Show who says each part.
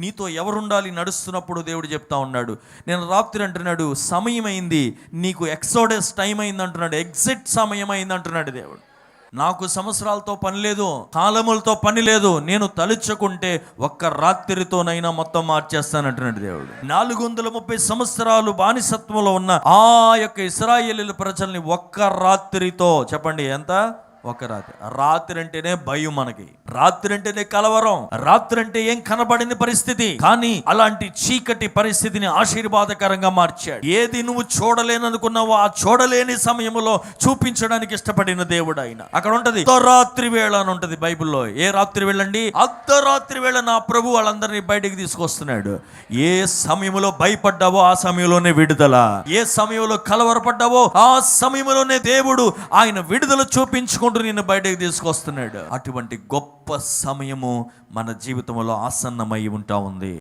Speaker 1: నీతో ఎవరుండాలి నడుస్తున్నప్పుడు దేవుడు చెప్తా ఉన్నాడు. నేను రాత్రి అంటున్నాడు సమయం అయింది, నీకు ఎక్సోడస్ టైం అయింది అంటున్నాడు, ఎగ్జిట్ సమయం అయింది అంటున్నాడు దేవుడు. నాకు సంవత్సరాలతో పని లేదు, కాలములతో పని లేదు, నేను తలుచుకుంటే ఒక్క రాత్రితోనైనా మొత్తం మార్చేస్తానంటున్నాడు దేవుడు. 430 సంవత్సరాలు బానిసత్వంలో ఉన్న ఆ యొక్క ఇశ్రాయేలీయుల ప్రజల్ని ఒక్క రాత్రితో, చెప్పండి ఎంత? ఒక రాత్రి. రాత్రి అంటేనే భయం, మనకి రాత్రి అంటేనే కలవరం, రాత్రి అంటే ఏం కనబడని పరిస్థితి. కానీ అలాంటి చీకటి పరిస్థితిని ఆశీర్వాదకరంగా మార్చాడు. ఏది నువ్వు చూడలేననుకున్నావో ఆ చూడలేని సమయంలో చూపించడానికి ఇష్టపడిన దేవుడు ఆయన. అక్కడ ఉంటది అర్ధరాత్రి వేళ అని ఉంటది బైబిల్లో. ఏ రాత్రి వేళండి? అర్ధరాత్రి వేళ నా ప్రభు వాళ్ళందరినీ బయటికి తీసుకొస్తున్నాడు. ఏ సమయంలో భయపడ్డావో ఆ సమయంలోనే విడుదల, ఏ సమయంలో కలవరపడ్డావో ఆ సమయంలోనే దేవుడు ఆయన విడుదల చూపించుకుంటూ నిన్ను బయటకు తీసుకొస్తున్నాడు. అటువంటి గొప్ప సమయము మన జీవితంలో ఆసన్నమై ఉంటా ఉంది.